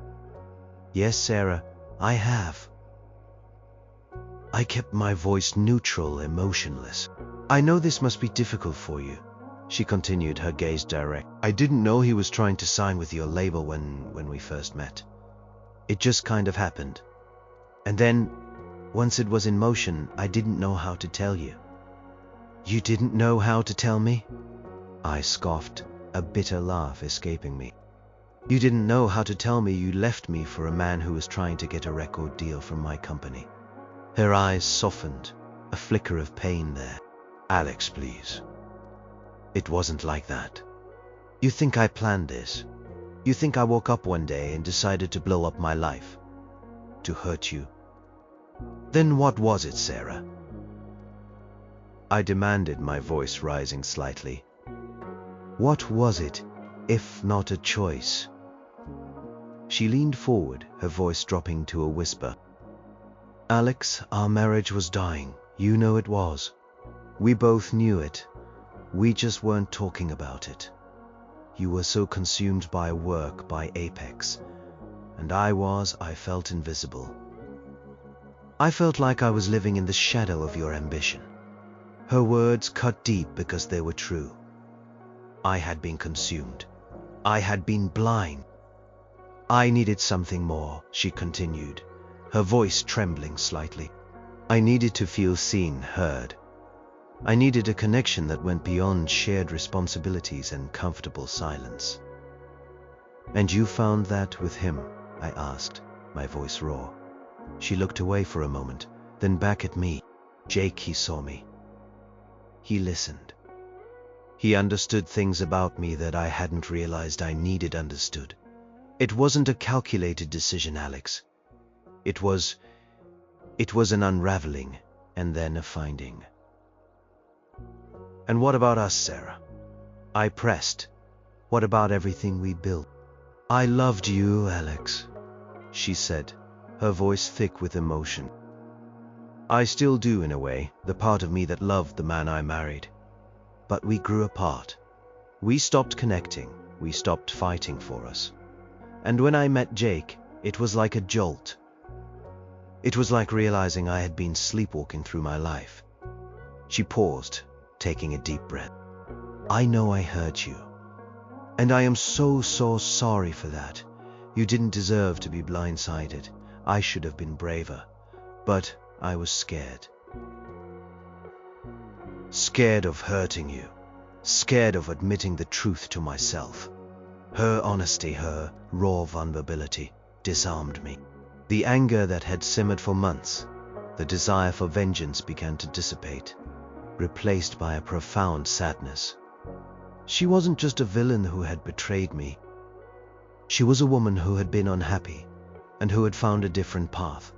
[SPEAKER 1] "Yes, Sarah, I have." I kept my voice neutral, emotionless. "I know this must be difficult for you," she continued, her gaze direct. "I didn't know he was trying to sign with your label when we first met. It just kind of happened. And then, once it was in motion, I didn't know how to tell you." "You didn't know how to tell me?" I scoffed, a bitter laugh escaping me. "You didn't know how to tell me you left me for a man who was trying to get a record deal from my company." Her eyes softened, a flicker of pain there. "Alex, please. It wasn't like that. You think I planned this? You think I woke up one day and decided to blow up my life? To hurt you? Then what was it, Sarah?" I demanded, my voice rising slightly. "What was it, if not a choice?" She leaned forward, her voice dropping to a whisper. "Alex, our marriage was dying. You know it was. We both knew it. We just weren't talking about it. You were so consumed by work, by Apex. And I felt invisible. I felt like I was living in the shadow of your ambition. Her words cut deep because they were true. I had been consumed. I had been blind. I needed something more, she continued, her voice trembling slightly. I needed to feel seen, heard. I needed a connection that went beyond shared responsibilities and comfortable silence. And you found that with him? I asked, my voice raw. She looked away for a moment, then back at me. Jake, he saw me. He listened. He understood things about me that I hadn't realized I needed understood. It wasn't a calculated decision, Alex. It was an unraveling and then a finding. And what about us, Sarah? I pressed. What about everything we built? I loved you, Alex, she said, her voice thick with emotion. I still do, in a way, the part of me that loved the man I married. But we grew apart. We stopped connecting. We stopped fighting for us. And when I met Jake, it was like a jolt. It was like realizing I had been sleepwalking through my life. She paused, taking a deep breath. I know I hurt you. And I am so sorry for that. You didn't deserve to be blindsided. I should have been braver. But I was scared. Scared of hurting you. Scared of admitting the truth to myself. Her honesty, her raw vulnerability, disarmed me. The anger that had simmered for months, the desire for vengeance began to dissipate, replaced by a profound sadness. She wasn't just a villain who had betrayed me. She was a woman who had been unhappy and who had found a different path.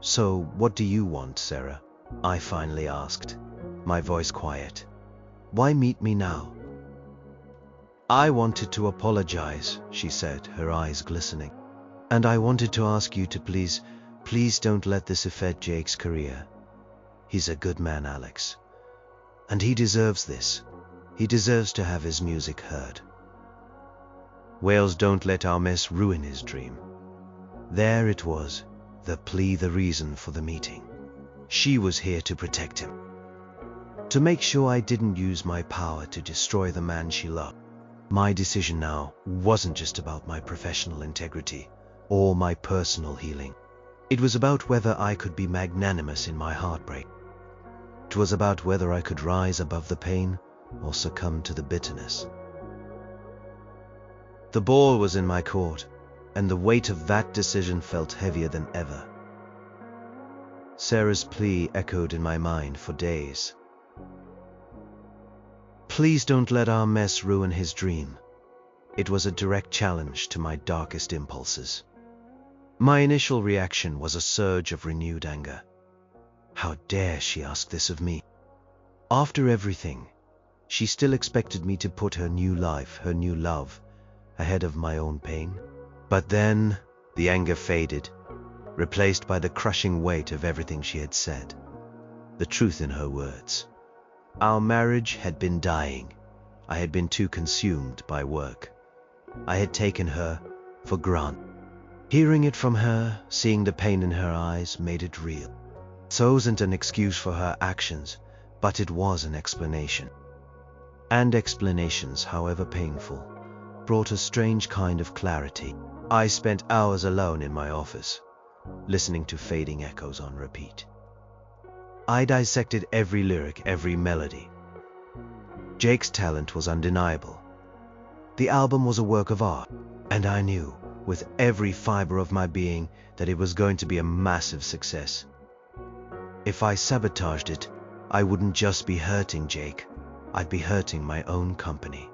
[SPEAKER 1] So, what do you want, Sarah? I finally asked, my voice quiet. Why meet me now? I wanted to apologize, she said, her eyes glistening. And I wanted to ask you to please don't let this affect Jake's career. He's a good man, Alex. And he deserves this. He deserves to have his music heard. Wales, don't let our mess ruin his dream. There it was, the plea, the reason for the meeting. She was here to protect him. To make sure I didn't use my power to destroy the man she loved. My decision now wasn't just about my professional integrity or my personal healing. It was about whether I could be magnanimous in my heartbreak. It was about whether I could rise above the pain or succumb to the bitterness. The ball was in my court, and the weight of that decision felt heavier than ever. Sarah's plea echoed in my mind for days. Please don't let our mess ruin his dream. It was a direct challenge to my darkest impulses. My initial reaction was a surge of renewed anger. How dare she ask this of me? After everything, she still expected me to put her new life, her new love, ahead of my own pain. But then the anger faded, replaced by the crushing weight of everything she had said. The truth in her words. Our marriage had been dying. I had been too consumed by work. I had taken her for granted. Hearing it from her, seeing the pain in her eyes, made it real. So it wasn't an excuse for her actions, but it was an explanation. And explanations, however painful, brought a strange kind of clarity. I spent hours alone in my office, listening to fading echoes on repeat. I dissected every lyric, every melody. Jake's talent was undeniable. The album was a work of art, and I knew, with every fiber of my being, that it was going to be a massive success. If I sabotaged it, I wouldn't just be hurting Jake, I'd be hurting my own company.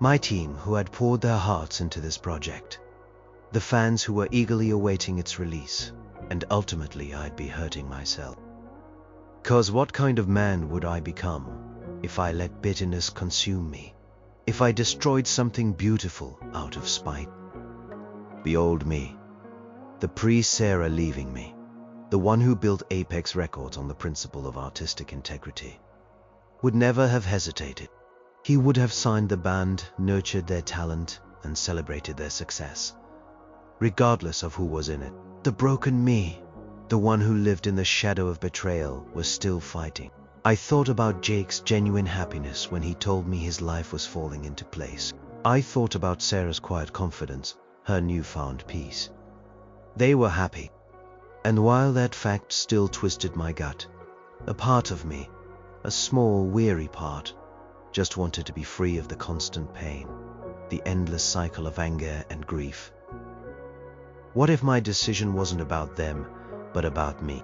[SPEAKER 1] My team, who had poured their hearts into this project. The fans who were eagerly awaiting its release. And ultimately I'd be hurting myself. 'Cause what kind of man would I become if I let bitterness consume me? If I destroyed something beautiful out of spite? The old me, the pre-Sarah leaving me, the one who built Apex Records on the principle of artistic integrity, would never have hesitated. He would have signed the band, nurtured their talent, and celebrated their success, regardless of who was in it. The broken me the one who lived in the shadow of betrayal, was still fighting. I thought about Jake's genuine happiness when he told me his life was falling into place. I thought about Sarah's quiet confidence, her newfound peace. They were happy. And while that fact still twisted my gut, a part of me, a small, weary part, just wanted to be free of the constant pain, the endless cycle of anger and grief. What if my decision wasn't about them, but about me?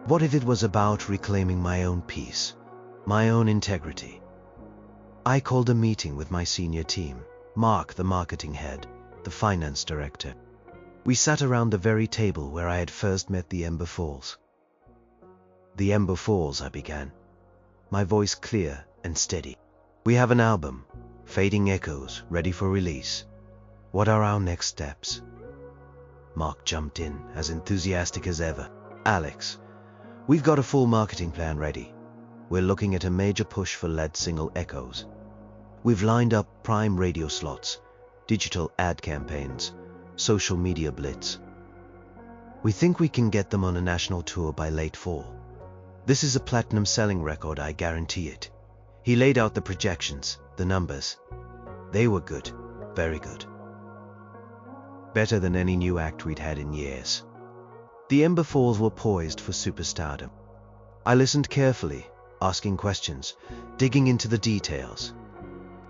[SPEAKER 1] What if it was about reclaiming my own peace, my own integrity? I called a meeting with my senior team, Mark, the marketing head, the finance director. We sat around the very table where I had first met the Ember Falls. The Ember Falls, I began, my voice clear and steady. We have an album, Fading Echoes, ready for release. What are our next steps? Mark jumped in, as enthusiastic as ever. Alex, we've got a full marketing plan ready. We're looking at a major push for lead single Echoes. We've lined up prime radio slots, digital ad campaigns, social media blitz. We think we can get them on a national tour by late fall. This is a platinum selling record, I guarantee it. He laid out the projections, the numbers. They were good, very good. Better than any new act we'd had in years. The Ember Falls were poised for superstardom. I listened carefully, asking questions, digging into the details.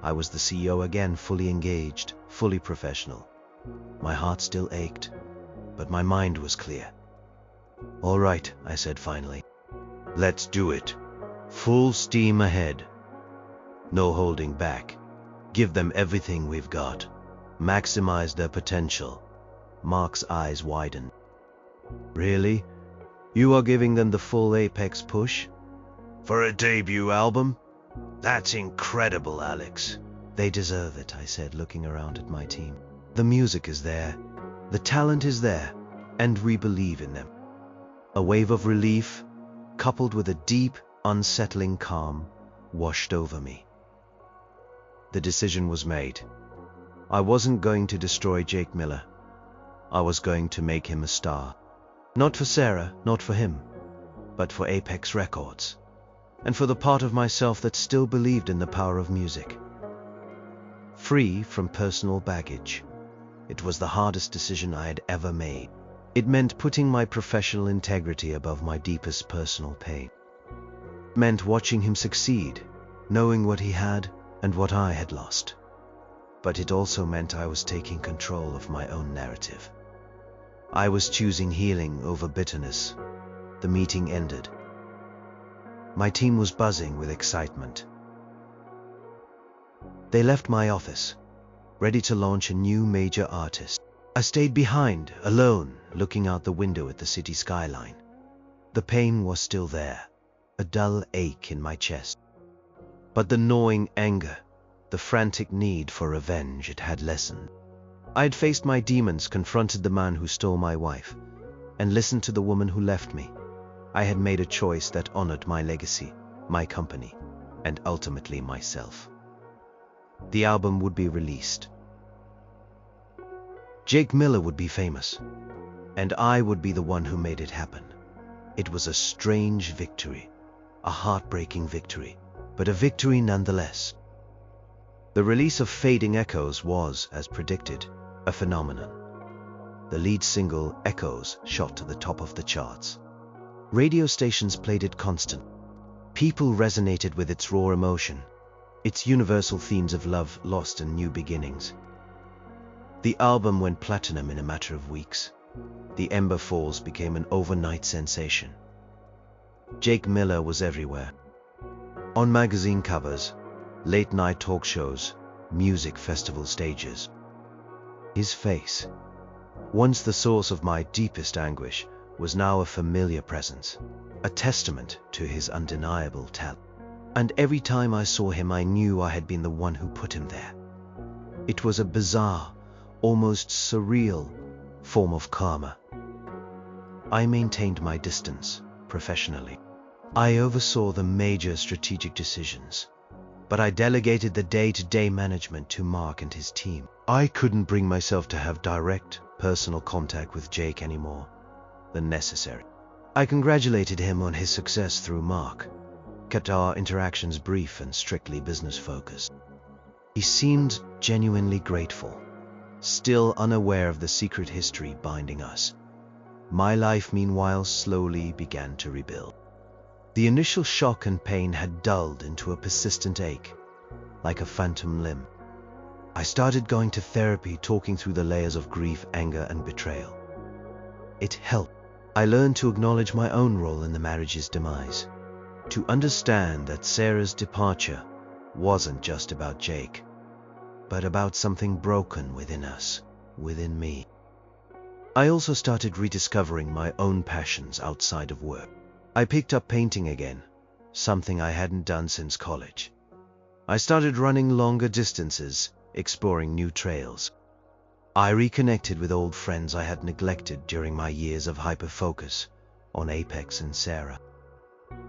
[SPEAKER 1] I was the CEO again, fully engaged, fully professional. My heart still ached, but my mind was clear. All right, I said finally. Let's do it. Full steam ahead. No holding back. Give them everything we've got. Maximize their potential. Mark's eyes widened. Really? You are giving them the full apex push? For a debut album? That's incredible, Alex. They deserve it, I said, looking around at my team. The music is there, the talent is there, and we believe in them. A wave of relief, coupled with a deep, unsettling calm, washed over me. The decision was made. I wasn't going to destroy Jake Miller. I was going to make him a star. Not for Sarah, not for him, but for Apex Records, and for the part of myself that still believed in the power of music. Free from personal baggage, it was the hardest decision I had ever made. It meant putting my professional integrity above my deepest personal pain. It meant watching him succeed, knowing what he had and what I had lost. But it also meant I was taking control of my own narrative. I was choosing healing over bitterness. The meeting ended. My team was buzzing with excitement. They left my office, ready to launch a new major artist. I stayed behind, alone, looking out the window at the city skyline. The pain was still there, a dull ache in my chest. But the gnawing anger, the frantic need for revenge, it had lessened. I had faced my demons, confronted the man who stole my wife, and listened to the woman who left me. I had made a choice that honored my legacy, my company, and ultimately myself. The album would be released. Jake Miller would be famous, and I would be the one who made it happen. It was a strange victory, a heartbreaking victory, but a victory nonetheless. The release of Fading Echoes was, as predicted, a phenomenon. The lead single, Echoes, shot to the top of the charts. Radio stations played it constant. People resonated with its raw emotion, its universal themes of love, lost, and new beginnings. The album went platinum in a matter of weeks. The Ember Falls became an overnight sensation. Jake Miller was everywhere. On magazine covers, late-night talk shows, music festival stages. His face, once the source of my deepest anguish, was now a familiar presence, a testament to his undeniable talent. And every time I saw him, I knew I had been the one who put him there. It was a bizarre, almost surreal form of karma. I maintained my distance professionally. I oversaw the major strategic decisions, but I delegated the day-to-day management to Mark and his team. I couldn't bring myself to have direct, personal contact with Jake anymore. than necessary. I congratulated him on his success through Mark, kept our interactions brief and strictly business-focused. He seemed genuinely grateful, still unaware of the secret history binding us. My life, meanwhile, slowly began to rebuild. The initial shock and pain had dulled into a persistent ache, like a phantom limb. I started going to therapy, talking through the layers of grief, anger, and betrayal. It helped. I learned to acknowledge my own role in the marriage's demise, to understand that Sarah's departure wasn't just about Jake, but about something broken within us, within me. I also started rediscovering my own passions outside of work. I picked up painting again, something I hadn't done since college. I started running longer distances, exploring new trails. I reconnected with old friends I had neglected during my years of hyper-focus on Apex and Sarah.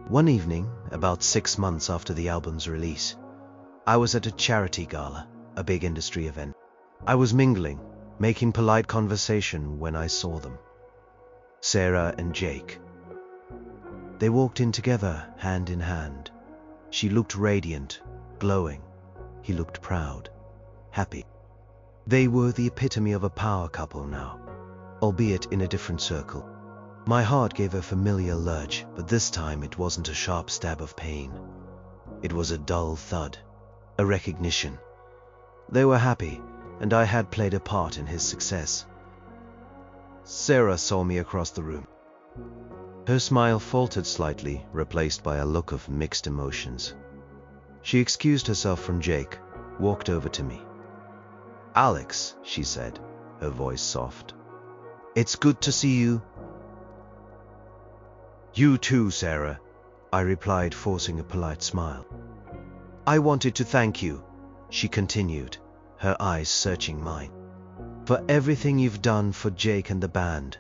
[SPEAKER 1] One evening, about 6 months after the album's release, I was at a charity gala, a big industry event. I was mingling, making polite conversation when I saw them. Sarah and Jake. They walked in together, hand in hand. She looked radiant, glowing. He looked proud, happy. They were the epitome of a power couple now, albeit in a different circle. My heart gave a familiar lurch, but this time it wasn't a sharp stab of pain. It was a dull thud, a recognition. They were happy, and I had played a part in his success. Sarah saw me across the room. Her smile faltered slightly, replaced by a look of mixed emotions. She excused herself from Jake, walked over to me. "Alex," she said, her voice soft. "It's good to see you." "You too, Sarah," I replied, forcing a polite smile. "I wanted to thank you," she continued, her eyes searching mine, "for everything you've done for Jake and the band.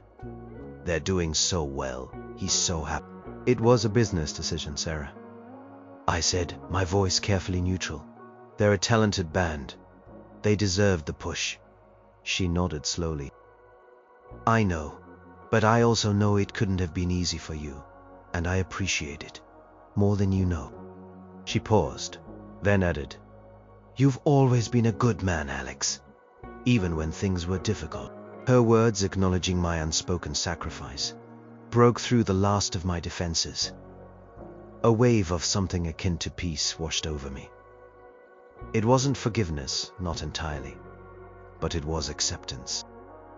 [SPEAKER 1] They're doing so well. He's so happy." "It was a business decision, Sarah," I said, my voice carefully neutral. "They're a talented band. They deserved the push." She nodded slowly. "I know, but I also know it couldn't have been easy for you, and I appreciate it more than you know." She paused, then added, "You've always been a good man, Alex, even when things were difficult." Her words, acknowledging my unspoken sacrifice, broke through the last of my defenses. A wave of something akin to peace washed over me. It wasn't forgiveness, not entirely, but it was acceptance.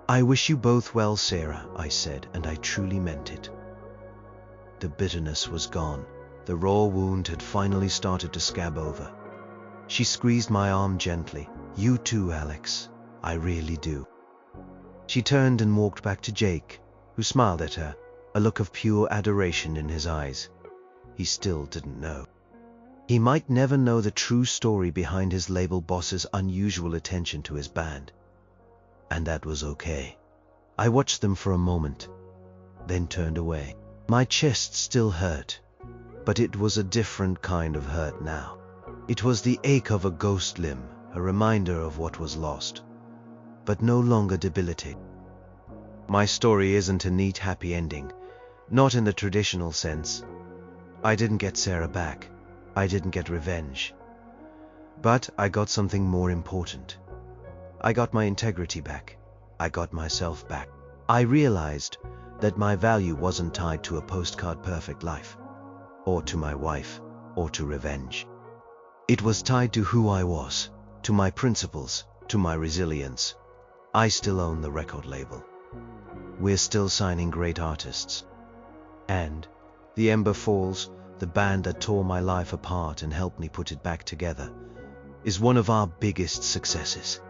[SPEAKER 1] "I wish you both well, Sarah," I said, and I truly meant it. The bitterness was gone. The raw wound had finally started to scab over. She squeezed my arm gently. "You too, Alex. I really do." She turned and walked back to Jake, who smiled at her, a look of pure adoration in his eyes. He still didn't know. He might never know the true story behind his label boss's unusual attention to his band. And that was okay. I watched them for a moment, then turned away. My chest still hurt, but it was a different kind of hurt now. It was the ache of a ghost limb, a reminder of what was lost, but no longer debilitating. My story isn't a neat, happy ending, not in the traditional sense. I didn't get Sarah back. I didn't get revenge. But I got something more important. I got my integrity back. I got myself back. I realized that my value wasn't tied to a postcard perfect life, or to my wife, or to revenge. It was tied to who I was, to my principles, to my resilience. I still own the record label. We're still signing great artists. And The Ember Falls, the band that tore my life apart and helped me put it back together, is one of our biggest successes.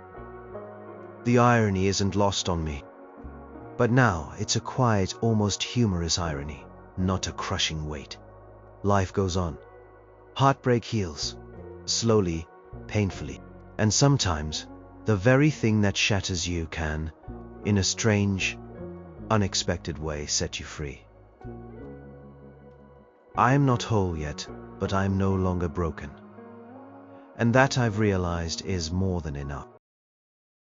[SPEAKER 1] The irony isn't lost on me. But now it's a quiet, almost humorous irony, not a crushing weight. Life goes on. Heartbreak heals, slowly, painfully. And sometimes, the very thing that shatters you can, in a strange, unexpected way, set you free. I am not whole yet, but I am no longer broken. And that, I've realized, is more than enough.